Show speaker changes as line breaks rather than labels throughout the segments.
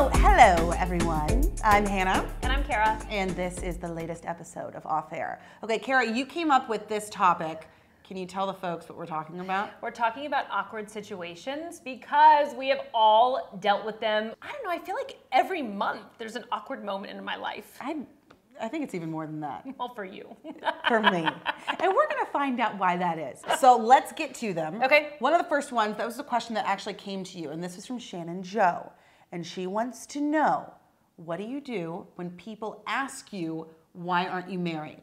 Oh, hello everyone. I'm Hannah.
And I'm Kara.
And this is the latest episode of Off Air. Okay, Kara, you came up with this topic. Can you tell the folks what we're talking about?
We're talking about awkward situations because we have all dealt with them. I don't know, I feel like every month there's an awkward moment in my life.
I think it's even more than that.
Well, for you.
For me. And we're gonna find out why that is. So let's get to them.
Okay.
One of the first ones, that was the question that actually came to you, and this is from Shannon Joe. And she wants to know, what do you do when people ask you, why aren't you married?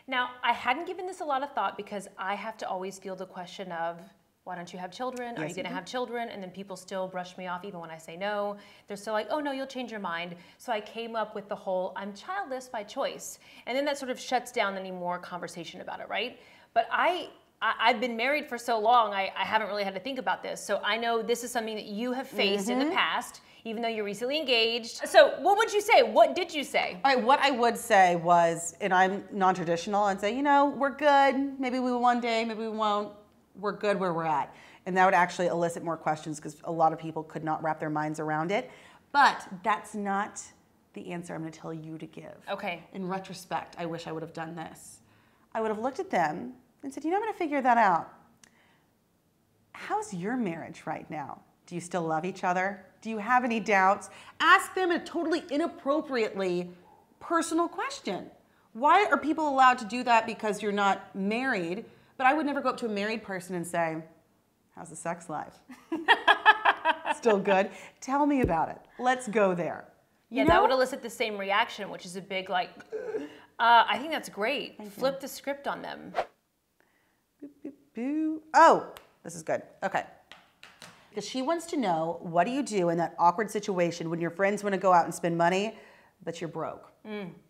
Now, I hadn't given this a lot of thought because I have to always field the question of, why don't you have children? Are you gonna have children? And then people still brush me off even when I say no. They're still like, oh no, you'll change your mind. So I came up with the whole, I'm childless by choice. And then that sort of shuts down any more conversation about it, right? But I've been married for so long, I haven't really had to think about this. So I know this is something that you have faced in the past, even though you're recently engaged. So what would you say? What did you say?
All right, what I would say was, and I'm non-traditional, I'd say, you know, we're good. Maybe we will one day, maybe we won't. We're good where we're at. And that would actually elicit more questions because a lot of people could not wrap their minds around it. But that's not the answer I'm gonna tell you to give.
Okay.
In retrospect, I wish I would have done this. I would have looked at them and said, you know, I'm gonna figure that out. How's your marriage right now? Do you still love each other? Do you have any doubts? Ask them a totally inappropriately personal question. Why are people allowed to do that because you're not married? But I would never go up to a married person and say, how's the sex life? Still good? Tell me about it. Let's go there.
Yeah, that would elicit the same reaction, which is a big like, I think that's great. Flip the script on them.
Boop, boop, boop. Oh, this is good. Okay. Because she wants to know, what do you do in that awkward situation when your friends want to go out and spend money, but you're broke?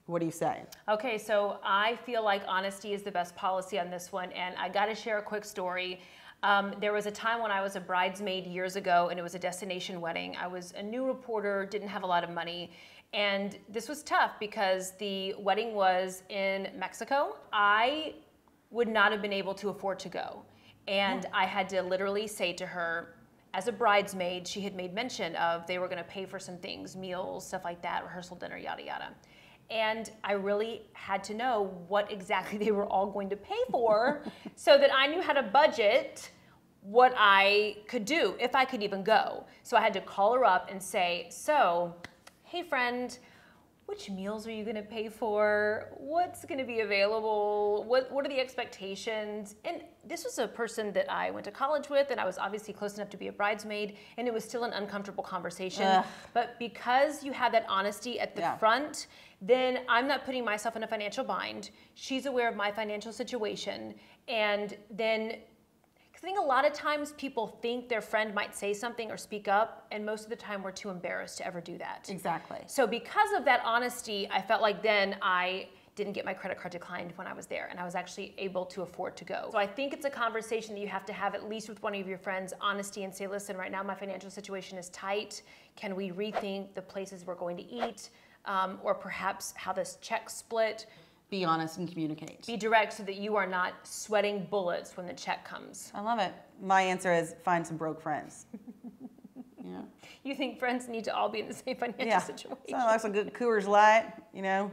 What do you say?
Okay, so I feel like honesty is the best policy on this one, and I gotta share a quick story. There was a time when I was a bridesmaid years ago, and it was a destination wedding. I was a new reporter, didn't have a lot of money, and this was tough because the wedding was in Mexico. I would not have been able to afford to go, and I had to literally say to her, as a bridesmaid, she had made mention of they were gonna pay for some things, meals, stuff like that, rehearsal dinner, yada, yada. And I really had to know what exactly they were all going to pay for so that I knew how to budget what I could do, if I could even go. So I had to call her up and say, so, hey friend, which meals are you gonna pay for? What's gonna be available? What are the expectations? And this was a person that I went to college with, and I was obviously close enough to be a bridesmaid, and it was still an uncomfortable conversation. But because you have that honesty at the front, then I'm not putting myself in a financial bind. She's aware of my financial situation, and then I think a lot of times people think their friend might say something or speak up, and most of the time we're too embarrassed to ever do that.
Exactly.
So because of that honesty, I felt like then I didn't get my credit card declined when I was there, and I was actually able to afford to go. So I think it's a conversation that you have to have at least with one of your friends, honesty, and say, listen, right now my financial situation is tight. Can we rethink the places we're going to eat, or perhaps how this check split?
Be honest and communicate.
Be direct so that you are not sweating bullets when the check comes.
I love it. My answer is find some broke friends. Yeah.
You think friends need to all be in the same financial situation?
Yeah. Like some good Coors Light, you know.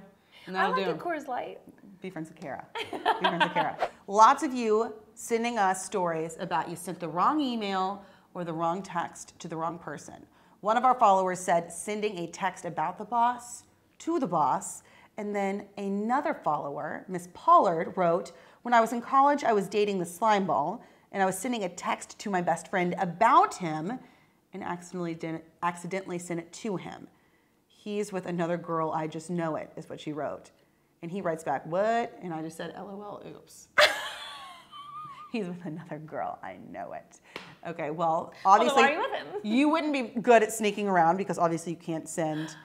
I like a Coors Light.
Be friends with Kara. Be friends with Kara. Lots of you sending us stories about you sent the wrong email or the wrong text to the wrong person. One of our followers said sending a text about the boss to the boss. And then another follower, Miss Pollard, wrote, when I was in college, I was dating the slime ball, and I was sending a text to my best friend about him and accidentally sent it to him. He's with another girl, I just know it, is what she wrote. And he writes back, what? And I just said, LOL, oops. He's with another girl, I know it. Okay, well, obviously,
why are you with him?
You wouldn't be good at sneaking around because obviously you can't send,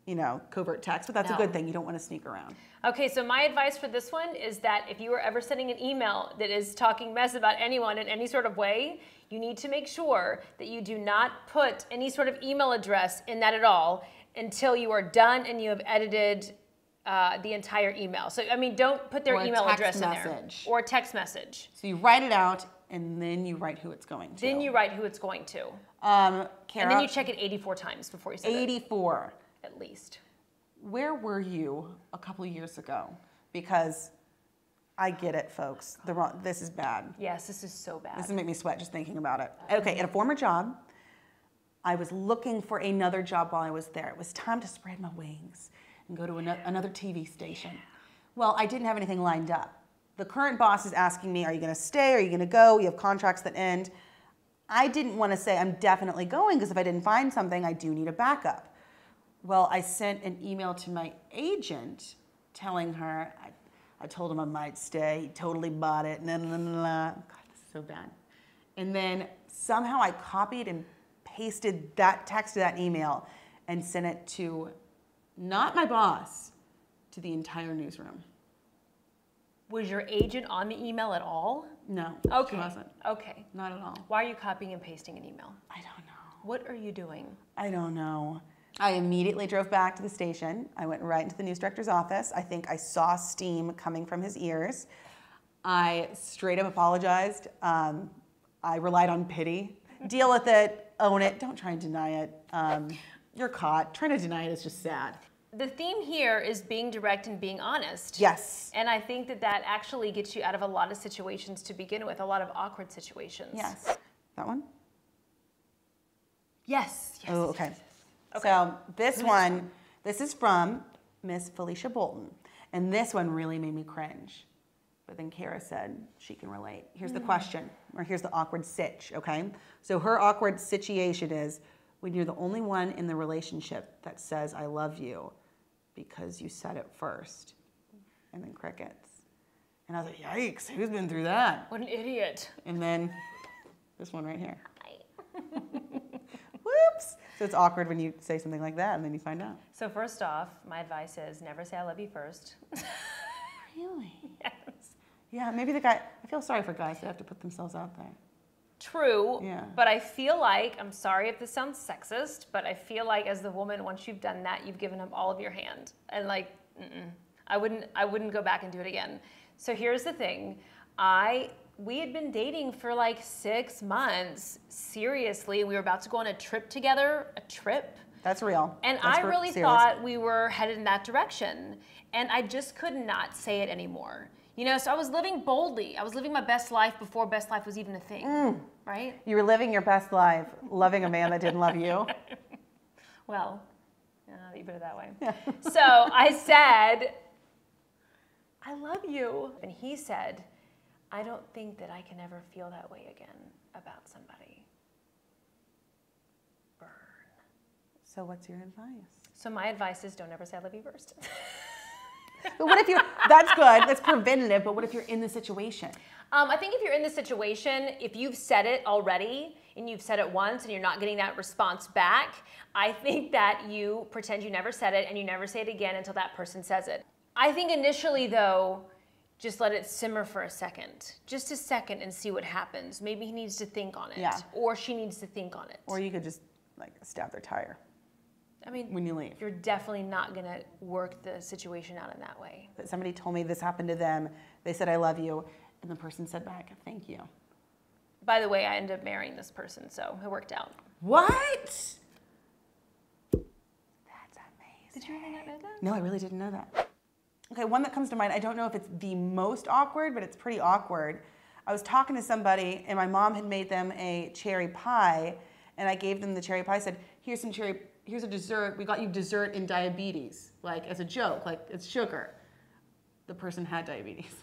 you know, covert text, but that's a good thing. You don't want to sneak around.
Okay, so my advice for this one is that if you are ever sending an email that is talking mess about anyone in any sort of way, you need to make sure that you do not put any sort of email address in that at all until you are done and you have edited the entire email. So, I mean, don't put their email address in there. Or a text message.
So you write it out and then you write who it's going to.
Then you write who it's going to.
Kara,
And then you check it 84 times before you send it.
84.
At least.
Where were you a couple of years ago? Because I get it, folks. This is bad.
Yes, this is so bad.
This is make me sweat just thinking about it. Okay, at a former job, I was looking for another job while I was there. It was time to spread my wings and go to another TV station. Well, I didn't have anything lined up. The current boss is asking me, are you going to stay? Are you going to go? You have contracts that end. I didn't want to say I'm definitely going because if I didn't find something, I do need a backup. Well, I sent an email to my agent telling her, I told him I might stay. He totally bought it. God, this is so bad. And then somehow I copied and pasted that text to that email and sent it to not my boss, to the entire newsroom.
Was your agent on the email at all?
No,
Okay.
she wasn't.
Okay.
Not at all.
Why are you copying and pasting an email?
I don't know.
What are you doing?
I don't know. I immediately drove back to the station. I went right into the news director's office. I think I saw steam coming from his ears. I straight up apologized. I relied on pity. Deal with it, own it, don't try and deny it. You're caught. Trying to deny it is just sad.
The theme here is being direct and being honest.
Yes.
And I think that actually gets you out of a lot of situations to begin with, a lot of awkward situations.
Yes. That one?
Yes. Yes.
Oh, okay.
Yes, yes. Okay.
So this is from Miss Felicia Bolton. And this one really made me cringe. But then Kara said she can relate. Here's the question, or here's the awkward sitch, okay? So her awkward situation is when you're the only one in the relationship that says, I love you, because you said it first. And then crickets. And I was like, yikes, who's been through that?
What an idiot.
And then this one right here. Whoops. So it's awkward when you say something like that and then you find out.
So first off, my advice is never say I love you first.
Really?
Yes.
Yeah, maybe the guy, I feel sorry for guys that have to put themselves out there.
True,
Yeah.
but I feel like, I'm sorry if this sounds sexist, but I feel like as the woman, once you've done that, you've given him all of your hand. And like, I wouldn't go back and do it again. So here's the thing. We had been dating for like 6 months, seriously. We were about to go on a trip together,
That's real.
And
That's
I really
serious.
thought we were headed in that direction. And I just could not say it anymore. You know, so I was living boldly. I was living my best life before best life was even a thing, right?
You were living your best life, loving a man that didn't love you.
Well, you put it that way. Yeah. So I said, I love you. And he said, I don't think that I can ever feel that way again about somebody. Burn.
So what's your advice?
So my advice is don't ever say I love you first.
But what if that's good, that's preventative, but what if you're in the situation?
I think if you're in the situation, if you've said it already and you've said it once and you're not getting that response back, I think that you pretend you never said it and you never say it again until that person says it. I think initially though, just let it simmer for a second. Just a second and see what happens. Maybe he needs to think on it.
Yeah.
Or she needs to think on it.
Or you could just like stab their tire.
I mean,
when you leave.
You're definitely not gonna work the situation out in that way.
But somebody told me this happened to them. They said, I love you. And the person said back, thank you.
By the way, I ended up marrying this person, so it worked out.
What? That's amazing.
Did you really not know that?
No, I really didn't know that. Okay, one that comes to mind, I don't know if it's the most awkward, but it's pretty awkward. I was talking to somebody and my mom had made them a cherry pie and I gave them the cherry pie. I said, here's a dessert. We got you dessert in diabetes, like as a joke, like it's sugar. The person had diabetes.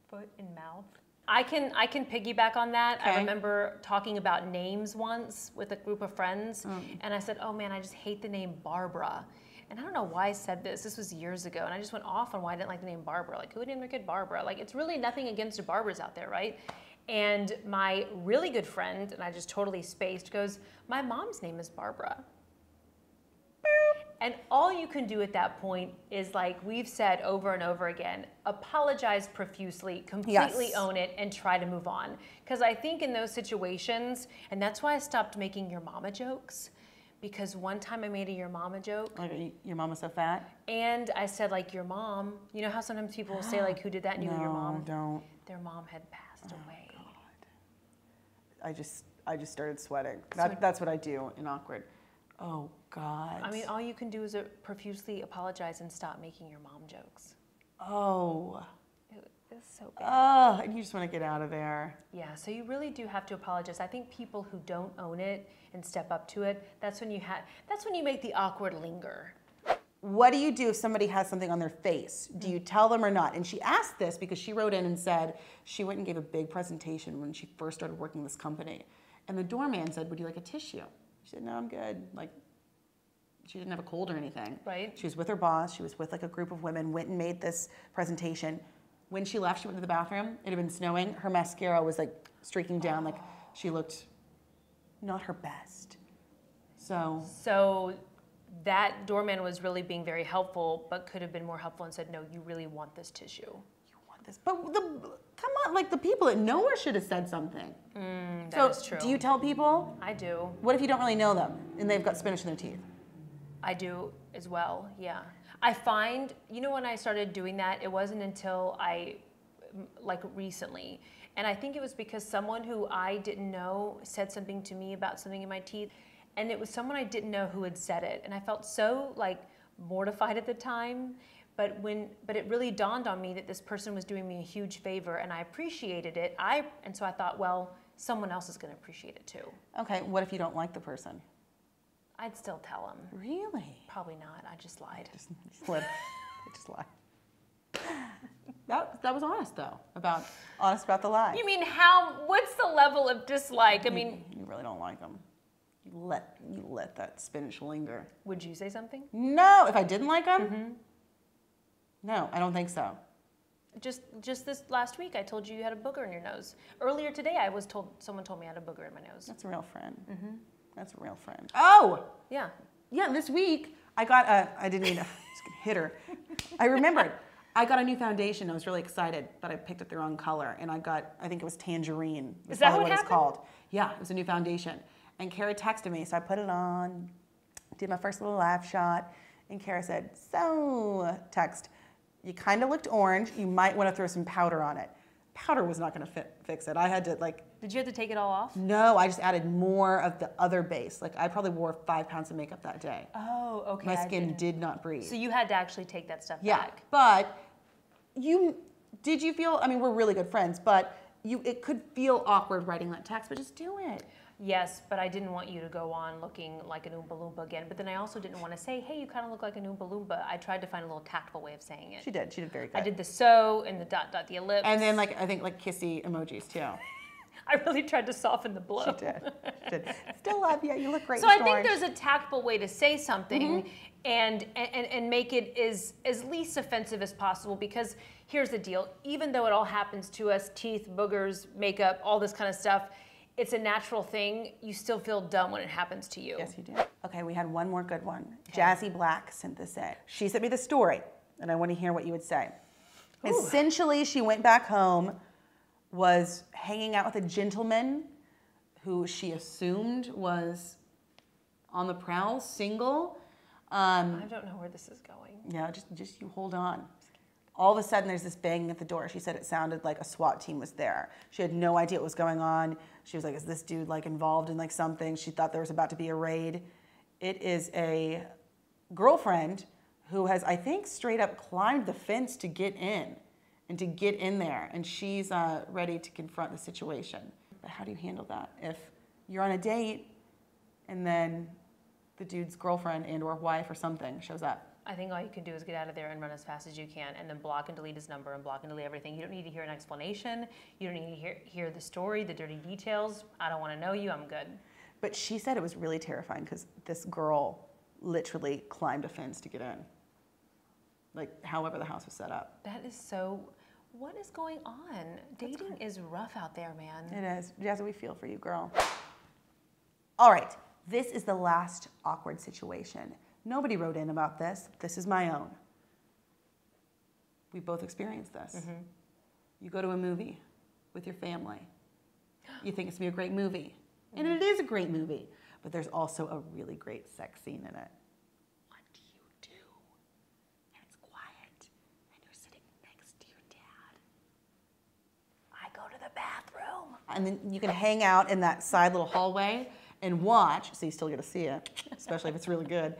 Foot in mouth. I can piggyback on that.
Okay.
I remember talking about names once with a group of friends, and I said, oh man, I just hate the name Barbara. And I don't know why I said this. This was years ago, and I just went off on why I didn't like the name Barbara. Like, who would name their kid Barbara? Like, it's really nothing against the Barbaras out there, right? And my really good friend, and I just totally spaced, goes, my mom's name is Barbara. And all you can do at that point is, like we've said over and over again, apologize profusely, completely own it, and try to move on. Because I think in those situations, and that's why I stopped making your mama jokes, because one time I made a your mama joke.
Like, your mama's so fat?
And I said, like, your mom. You know how sometimes people will say, like, who did that? And you go, your mom.
Don't.
Their mom had passed away.
God. I just started sweating. That's what I do in awkward. Oh God.
I mean, all you can do is profusely apologize and stop making your mom jokes.
Oh.
It's so bad.
Oh, and you just want to get out of there.
Yeah, so you really do have to apologize. I think people who don't own it and step up to it, that's when you make the awkward linger.
What do you do if somebody has something on their face? Do you tell them or not? And she asked this because she wrote in and said she went and gave a big presentation when she first started working this company. And the doorman said, would you like a tissue? She said, no, I'm good. Like, she didn't have a cold or anything.
Right.
She was with her boss. She was with like a group of women, went and made this presentation. When she left, she went to the bathroom. It had been snowing. Her mascara was like streaking down. Like she looked not her best. So
that doorman was really being very helpful, but could have been more helpful and said, no, you really want this tissue.
You want this. But come on, like the people at Nowhere should have said something.
That is true.
Do you tell people?
I do.
What if you don't really know them and they've got spinach in their teeth?
I do as well, yeah. I find, when I started doing that, it wasn't until recently. And I think it was because someone who I didn't know said something to me about something in my teeth. And it was someone I didn't know who had said it. And I felt so mortified at the time. But it really dawned on me that this person was doing me a huge favor and I appreciated it. And so I thought, well, someone else is going to appreciate it too.
Okay, what if you don't like the person?
I'd still tell them.
Really?
Probably not. I just lied.
Just lied. That was honest though. Honest about the lie.
You mean what's the level of dislike? I mean,
you really don't like them. You let that spinach linger.
Would you say something?
No, if I didn't like them? No, I don't think so.
Just this last week, I told you had a booger in your nose. Earlier today, someone told me I had a booger in my nose.
That's a real friend. That's a real friend. Oh!
Yeah.
Yeah, this week, I didn't mean to, just gonna hit her. I remembered. I got a new foundation. I was really excited, but I picked up the wrong color. And I think it was tangerine.
Is that what
it's
happened?
called. Yeah, it was a new foundation. And Kara texted me, so I put it on, did my first little laugh shot. And Kara said, so, text, you kind of looked orange. You might want to throw some powder on it. Powder was not going to fix it. I had to Did
you have to take it all off?
No, I just added more of the other base. I probably wore 5 pounds of makeup that day.
Oh, okay.
My skin did not breathe.
So you had to actually take that stuff
yeah,
back.
But did you feel, I mean, we're really good friends, but it could feel awkward writing that text, but just do it.
Yes, but I didn't want you to go on looking like an Oompa Loompa again. But then I also didn't want to say, hey, you kind of look like an Oompa Loompa. I tried to find a little tactful way of saying it.
She did very good.
I did the so and the dot, the ellipse.
And then I think kissy emojis too.
I really tried to soften the blow.
She did. Still love you. You look great.
So I think there's a tactful way to say something and make it as least offensive as possible, because here's the deal. Even though it all happens to us, teeth, boogers, makeup, all this kind of stuff, it's a natural thing. You still feel dumb when it happens to you.
Yes, you do. Okay, we had one more good one. Okay. Jazzy Black sent this in. She sent me the story, and I want to hear what you would say. Ooh. Essentially, she went back home, was hanging out with a gentleman who she assumed was on the prowl, single.
I don't know where this is going.
Yeah, just you hold on. All of a sudden, there's this banging at the door. She said it sounded like a SWAT team was there. She had no idea what was going on. She was like, is this dude involved in something? She thought there was about to be a raid. It is a girlfriend who has, I think, straight up climbed the fence to get in and to get in there. And she's ready to confront the situation. But how do you handle that? If you're on a date and then the dude's girlfriend and or wife or something shows up?
I think all you can do is get out of there and run as fast as you can, and then block and delete his number and block and delete everything. You don't need to hear an explanation. You don't need to hear the story, the dirty details. I don't want to know you. I'm good.
But she said it was really terrifying because this girl literally climbed a fence to get in. However the house was set up.
That is so... What is going on? Dating is rough out there, man.
It is. Jazzy, we feel for you, girl. All right. This is the last awkward situation. Nobody wrote in about this. This is my own. We both experienced this. Mm-hmm. You go to a movie with your family. You think it's going to be a great movie. Mm-hmm. And it is a great movie. But there's also a really great sex scene in it. What do you do? And it's quiet. And you're sitting next to your dad.
I go to the bathroom.
And then you can hang out in that side little hallway and watch, so you still get to see it, especially if it's really good.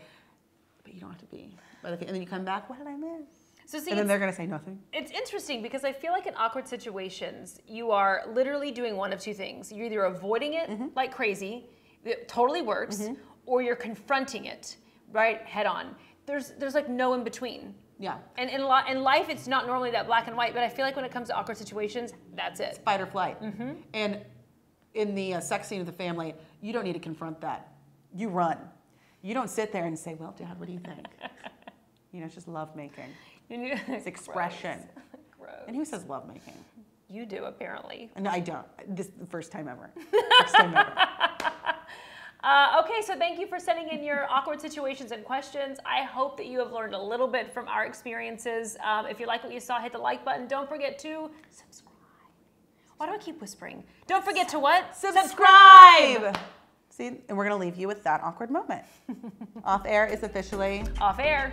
But you don't have to be. And then you come back, what did I miss?
So see,
and then they're going to say nothing.
It's interesting because I feel like in awkward situations, you are literally doing one of two things. You're either avoiding it like crazy, it totally works, or you're confronting it, right, head on. There's like no in between.
Yeah.
And in life, it's not normally that black and white, but I feel like when it comes to awkward situations, that's it.
Fight or flight. And in the sex scene of the family, you don't need to confront that. You run. You don't sit there and say, well, Dad, what do you think? You know, it's just love making. It's expression.
Gross.
And who says love making?
You do, apparently.
No, I don't. This is the first time ever. First time ever.
Okay, so thank you for sending in your awkward situations and questions. I hope that you have learned a little bit from our experiences. If you like what you saw, hit the like button. Don't forget to subscribe. Why do I keep whispering? Don't forget to what?
Subscribe! See, and we're going to leave you with that awkward moment. Off air is officially
off air.